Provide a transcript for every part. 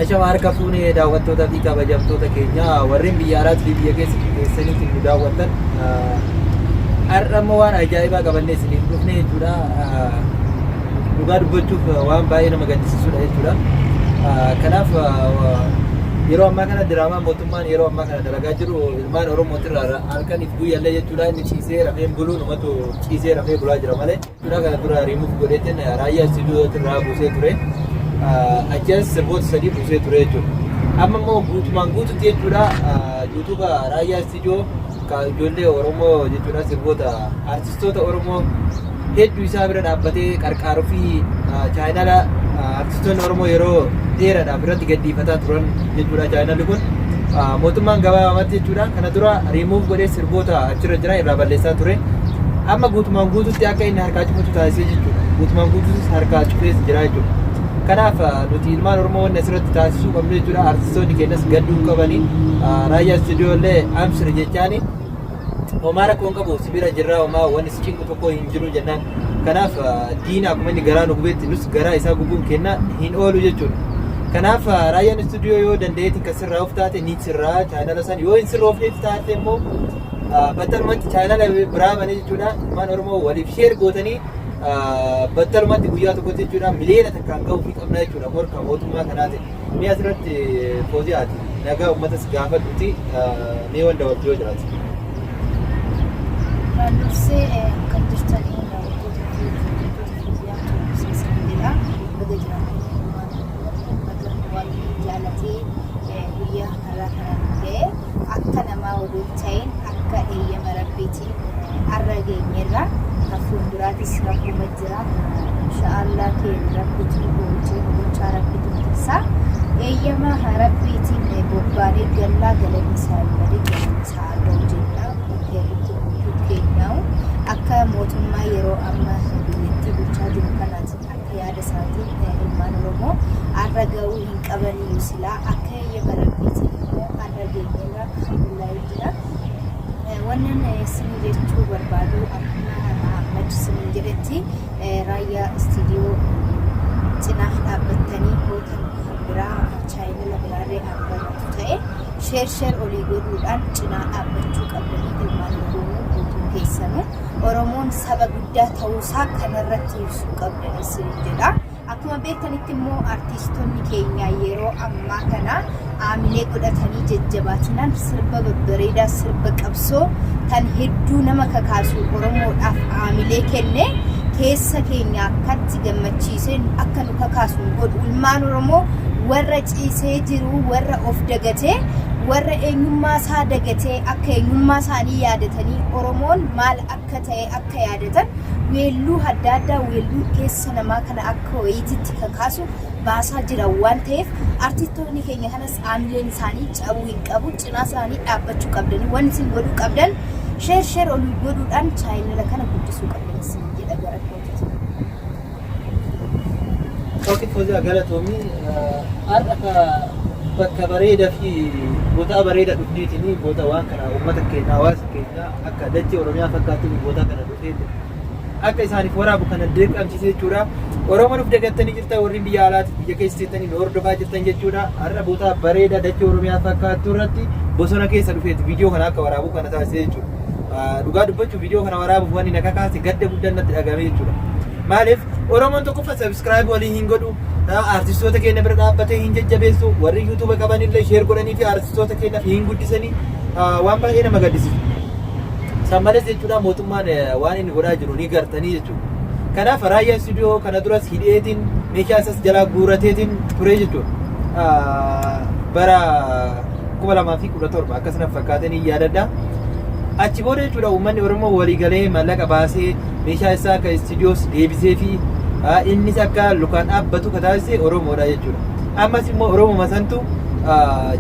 Ashama harka fuunee daawwattoota fi kabajamtoota keenya warreen biyya alaatti fi biyya keessanitti nu daawwatan har'a immoo waan ajaa'ibaa qabannee isiniif dhufne jechuudha. Dhugaa dubbachuuf waan baay'ee nama gaddisiisudha jechuudha. Kanaaf yeroo ammaa kana diraamaa mootummaan yeroo ammaa kana dalagaa jiru ilmaan Oromootirraa halkaniif guyyaallee jechuudha. Inni ciisee rafee buluu numatu ciisee rafee bulaa jira malee jechuudha. Kana dura riimuuf godheetiin raayyaa istiidiyootirraa buusee ture. Achas sirboota sadii buusee ture jechuudha. Amma immoo guutumaan guututti jechuudha yuutuuba raayyaa istiidiyoo ijoollee Oromoo jechuudha sirboota artistoota Oromoo hedduu isaa bira dhaabbatee qarqaaruu fi chaayinaala artistoonni Oromoo yeroo dheeraadhaaf irratti gaddiifataa turan jechuudha. Chaayinaalli kun mootummaan gabaabamatti jechuudha kana dura riimuuf godhee sirboota achirra jiran irraa balleessaa ture. Amma guutumaan guututti akka inni harkaa cufatu taasisee jechuudha. Guutumaan guututti harkaa cufees jira jechuudha. Kanaaf nuti ilmaan Oromoo wanni asirratti taasisuu qabnu jechuudha. Artistoonni keenyas gadduu qabanii raayyaa istiidiyoollee amsir jechaani homaa rakkoon qabu sibira jirraa homaa wanni si cinqu tokko hin jiru jennaan. Kanaaf diina akkuma inni garaa nu gubeetti nus garaa isaa gubuun kenna hin oolu jechuudha. Kanaaf raayyaan istiidiyoo yoo danda'eetiin kan sirraa of taate ni sirraa chaayinaala san yoo hin sirroofneef taate immoo battalumatti chaayinaala biraa banee jechuudha. Ilmaan Oromoo waliif sheer gootanii battalumatti guyyaa tokkotti jechuudha miliyoona takkaan ga'uu fi qabna jechuudha. Morka mootummaa kanaati. Mee asirratti foozi'aati nagaa uummatas gaafadhuuti mee wanda wajjii yoo jiraatu. Dursee kan jirtanii daawwattoota foozi'aa baga jiraatanii waan jaalatee guyyaa har'aa kana ga'e akka namaa oduu ta'een akka eeyyama rabbiitiin har'a geenyerra fuulduraatis rakkuma jira inshaallah keenya rabbiitu gochaa rabbiitu tirsaa eeyyama rabbiitiin bobbaanee gallaa galanni isaa malee galanni isaa ga'u jenna keenyaa'u akka mootummaa yeroo amma biyyattii bulchaa jiru kanaatiin akka yaada isaatiin ilmaan Oromoo har'a ga'uu hin qabaniyyuu silaa akka eeyyama rabbiitiin har'a geenyerra alhamdulillahi jira. Wannan isin jechuu barbaadu akkuma majlisin jedhetti raayyaa istiidiyoo cinaa dhaabbattanii hootan biraa chaayinaala biraarree dhaabbattu ta'e sheer olii godhuudhaan cinaa dhaabbachuu qabdanii ilmaan Oromoo guutuu keessanuu Oromoon saba guddaa ta'uusaa kanarratti ibsuu qabdan isin jedha. Akkuma beektanitti immoo artistoonni keenya yeroo ammaa kana aamilee godhatanii jajjabaatinaan sirba babbareedaa sirba qabsoo kan hedduu nama kakaasu Oromoodhaaf aamilee kenne keessa keenya akkatti gammachiiseen akka nu kakaasu godhu ilmaan Oromoo warra ciisee jiru warra of dagatee warra eenyummaa isaa dagatee akka eenyummaa isaanii yaadatanii Oromoon maal akka ta'e akka yaadatan weelluu adda addaa weelluu keessa namaa kana akka wayiititti kakaasu baasaa jira waan ta'eef artistoonni keenya kanas aamileen isaanii cabuu hin qabu cinaa isaanii dhaabbachuu qabdanii wanti isin godhuu qabdan sheer olii godhuudhaan chaayinaala kana guddisuu qabdan isin jedha gara kootiiti. Ookii Fooziyaa galatoomii har'a bakka bareedaa fi boota bareedaa dhufneetiin boota waan kana uummata keenya hawaasa keenya akka dachee Oromiyaa fakkaatu boota kana dhufee akka isaaniif waraabu kana dirqamsiisee jechuudha. Oromoon of dagattanii jirtan warri biyya alaatti biyya keessa teessanii nu hordofaa jirtan jechuudha. Har'a boota bareedaa dachee Oromiyaa fakkaatu irratti bosona keessa dhufeeti viidiyoo kana akka waraabu kana taasisee jechuudha. Dhugaa dubbachuuf viidiyoo kana waraabuuf wanni na kakaase gadda guddaan natti dhagahame jechuudha. Maaliif Oromoon tokkoffaa subscribe waliin hin godhu artistoota keenya bira dhaabbatee hin jajjabeessu warri yuutuuba qabanillee sheer godhanii fi artistoota keenya hin guddisanii waan baay'ee nama gaddisiisu. San malees jechuudha mootummaan waan inni godhaa jiru ni gartanii jechuudha. Kanaaf raayyaa istiidiyoo kana duras hidheetiin meeshaa isas jalaa guurateetiin ture jechuudha. Bara 2017 akkasumas fakkaatanii yaadadha. Achi booda jechuudha uummanni Oromoo waliigalee maallaqa baasee meeshaa isaa akka istiidiyoos deebisee fi innis akka lukaan dhaabbatu kataasise Oromoodha jechuudha. Ammas immoo Oromoo santu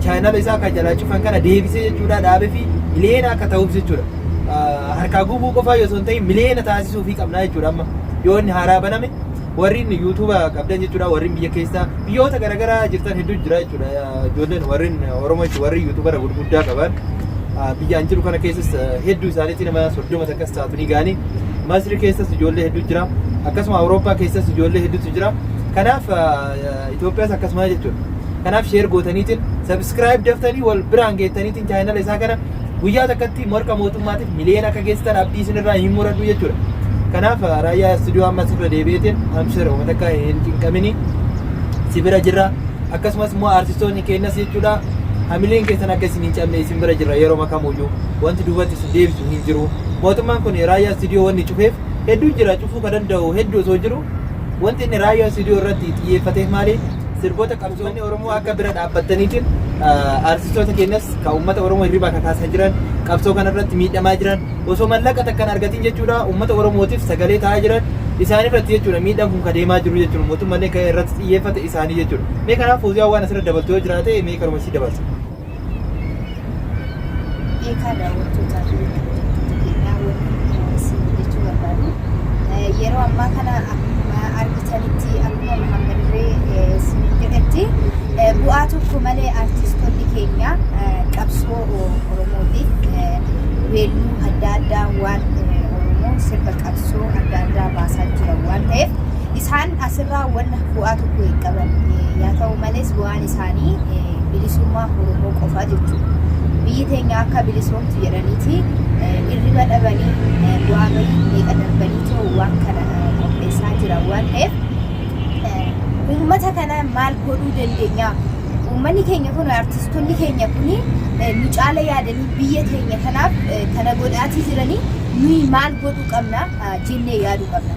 chaayinaala isaa akka jalaa cufan kana deebisee jechuudha dhaabee fi miliyoona akka ta'uuf jechuudha. Harkaa gubuu qofaa yoo ta'u ta'e miliyoona taasisuu fi qabnaa jechuudha. Amma yoo inni haaraa baname warri yuutuuba qabdan jechuudha warri biyya keessaa biyyoota garaagaraa jirtan hedduu jira jechuudha. Ijoolleen warri Oromoo warri yuutuubara gurguddaa qaban biyya jiru kana keessas hedduu isaaniitti nama 30 akkas taatu ni gaanii. Masri keessas ijoollee hedduu jira. Akkasuma Awurooppaa keessas ijoollee hedduutu jira. Kanaaf Itoophiyaas akkasuma jechuudha. kanaaf share gootaniitiin subscribe daftanii wal biraan geettaniitiin channel isaa kana guyyaa takkatti morka mootummaatiif miliyoona akka geessitan abdii isinirraa hin muradhu jechuudha. Kanaaf raayyaa studio amma sirra deebi'eetiin amshira uummata akka hin cinqamini si bira jirra. Akkasumas immoo artistoonni keenyas jechuudha hamileen keessan akka isin hin cabne isin bira jirra yeroo makamuyyuu wanti duubatti isin deebisu hin jiru. Mootummaan kun raayyaa studio wanni cufeef hedduu jira cufuu kan danda'u hedduu osoo jiru wanti inni raayyaa studio irratti xiyyeeffateef maali? Sirboota qabsoonni Oromoo akka bira dhaabbataniitiin artistoota keenyas kan uummata Oromoo hirribaa kakaasaa jiran qabsoo kanarratti miidhamaa jiran osoo mallaqa takkan argatiin jechuudha uummata Oromootiif sagalee ta'aa jiran isaan irratti jechuudha miidhaan kun kadeemaa jiru jechuudha mootummaan kan irratti xiyyeeffate isaanii jechuudha. Mee kanaaf Fawziyaan waan asirra dabaltu yoo jiraate mee karuma si dabalsa. Yeroo ammaa kana argitanitti akkuma Muhammadillee sinin jedhetti bu'aa tokko malee artistoonni keenya qabsoo Oromootiif weelluu adda addaa waan Oromoo sirba qabsoo adda addaa baasaa jiran waan ta'eef isaan asirraa wanna bu'aa tokko hin qaban yaa ta'u malees bu'aan isaanii bilisummaa Oromoo qofaa jechuudha. Biyyi teenya akka bilisoomtu jedhaniiti hirriba dhabanii bu'aa bahii meeqa darbanii waan kana qopheessaa jiran waan ta'eef uummata kana maal godhuu dandeenya? Uummanni keenya kun artistoonni keenya kun nu caala yaadanii biyya teenya kanaaf kana godhaatii jiranii nuyi maal godhuu qabna jennee yaaduu qabna.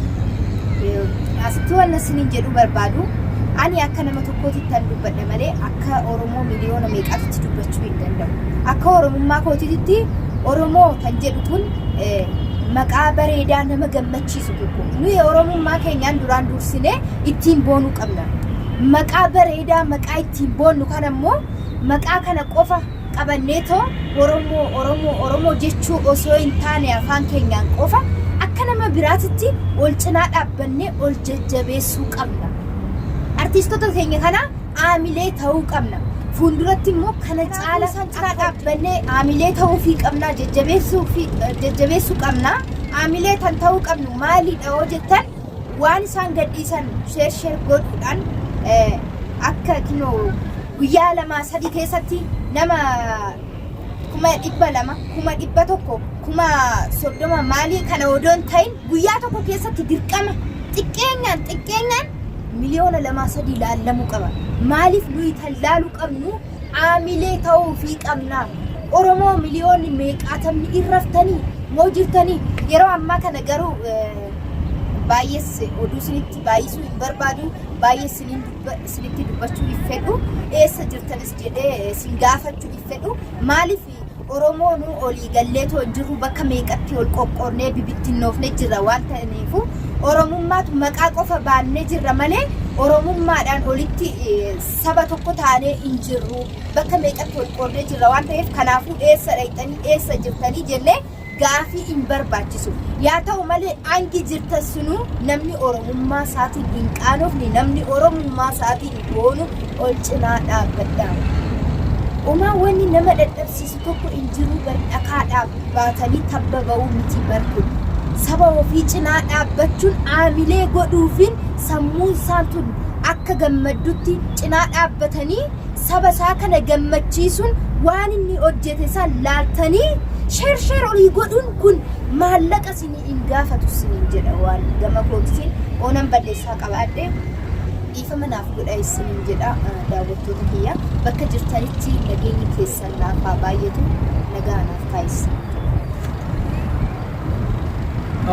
Asitti waan isiniin jedhu barbaadu ani akka nama tokkootti tan dubbadha malee akka Oromoo miliyoona meeqaatti dubbachuu hin danda'u. Akka Oromummaa kootiitti Oromoo kan jedhu kun maqaa bareedaa nama gammachiisu tokko. Nuyi Oromummaa keenyaan duraan dursinee ittiin boonuu qabna. Maqaa bareedaa maqaa ittiin boonnu kan ammoo maqaa kana qofa qabanneetoo Oromoo jechuu osoo hin taane afaan keenyaan qofa akka nama biraatitti ol cinaa dhaabbannee ol jajjabeessuu qabna. Artistoota keenya kana aamilee ta'uu qabna. Fuulduratti immoo kana caala cinaa dhaabbannee aamilee ta'uufii qabna jajjabeessuu qabna. Aamilee tan ta'uu qabnu maaliidha yoo jettan waan isaan gadhiisan sheer godhuudhaan akka kinoo guyyaa 2-3 keessatti nama 200,000 100,000 30 maalii kana odoon ta'in guyyaa tokko keessatti dirqama xiqqeenyaan miliyoona 2-3 laallamuu qaba. Maaliif nuyi tallaaluu qabnu aamilee ta'uufii qabna. Oromoo miliyoonni meeqaatamni irraftanii moo jirtanii yeroo ammaa kana garuu baay'ees oduu isinitti baay'isuu hin barbaadu baay'ee isinitti dubbachuu hin fedhu eessa jirtanis jedhee isin gaafachuu hin fedhu maaliif Oromoo nu olii galleetoo hin jirru bakka meeqatti ol qoqqoornee bibittinnoofne jirra waan ta'aniifu Oromummaatu maqaa qofa baannee jirra malee Oromummaadhaan olitti saba tokko taanee hin jirru bakka meeqatti ol qoqqoornee jirra waan ta'eef kanaafuu eessa dhaqxanii eessa jirtanii jennee gaafii hin barbaachisu. Yaa ta'u malee angi jirtan sunu namni Oromummaa isaatiin hin qaanofne namni Oromummaa isaatiin boonu ol cinaa dhaabbadhaa. Uumaa wanni nama dadhabsiisu tokko hin jiru dhakaadhaaf baatanii tabba ba'uu miti barkuun. Saba ofii cinaa dhaabbachuun aamilee godhuufiin sammuu isaan tun akka gammaddutti cinaa dhaabbatanii saba isaa kana gammachiisuun waan inni hojjete isaan laaltanii sheer olii godhuun kun maallaqa isinii hin gaafatu isiniin jedha waan gama kootiin oonan balleessaa qabaadhee dhiifama naaf godha isiniin jedha daawwattoota kiyya bakka jirtanitti nageenyi keessan naafaa baay'atu nagaa naaf taasisa.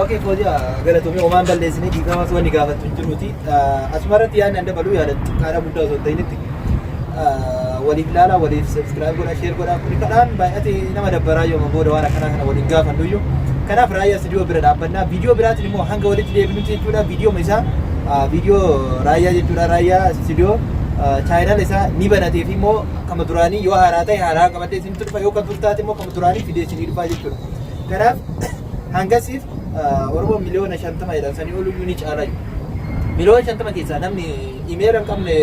Okay, Fawziyaa galatoomii oomaan balleessinee dhiifamas wanni gaafattu hin jiruuti. Asumarratti yaadni adda baluu yaadatti qaadhaa guddaa osoo hin ta'initti waliif ilaalaa waliif subscribe godhaa share godhaa kuni kadhaan baay'ate nama dabbaraa yooma booda waan akkanaa kana waliin gaafannu iyyuu kanaaf raayyaa studio bira dhaabbannaa viidiyoo biraatiin immoo hanga walitti deebinutti jechuudha viidiyoo isaa viidiyoo raayyaa jechuudha raayyaa studio channel isaa ni banatee fi immoo kama duraanii yoo haaraa ta'e haaraa qabatee isin turfa yoo kan turtaate immoo kama duraanii fidee isin dhufaa jechuudha. Kanaaf hangasiif Oromoo miliyoona 50 jedhan sanii ol ni caalaa jiru. Miliyoona 50 keessaa namni imeela hin qabne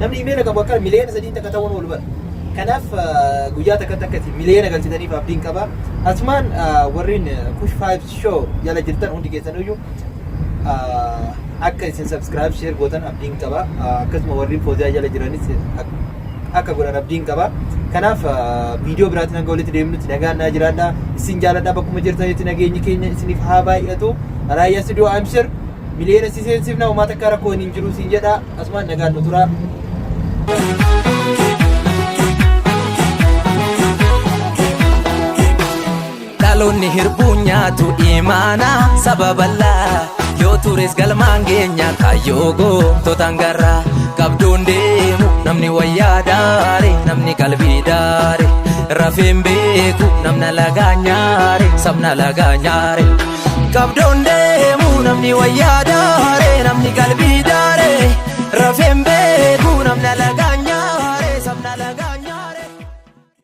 namni imeela qabu akka miliyoona 3 takka ta'uun ol bara. Kanaaf guyyaa takka takkatti miliyoona galchitaniif abdiin qaba. Asumaan warreen push 5 show jala jirtan hundi keessan iyyuu akka isin subscribe share gootan abdiin qaba akkasuma warri poozaa jala jiranis akka godhan abdiin qaba kanaaf viidiyoo biraatiin hanga walitti deemnutti nagaan naa jiraadha isin jaaladha bakkuma jirtanitti nageenyi keenya isiniif haa baay'atu raayyaa studio amshir miliyoona siseensiif na uummata akka rakkoo hin jiru siin jedha asumaan nagaan nu tura. Dhaloonni hirbuu nyaatu imaana sababallaa yoo tures galmaan keenya kaayyoo gootota garra qabdoon deemu namni wayyaa daare namni qalbii daare rafeen beeku namna lagaa nyaare sabna lagaa nyaare qabdoon deemu namni wayyaa daare namni qalbii daare rafeen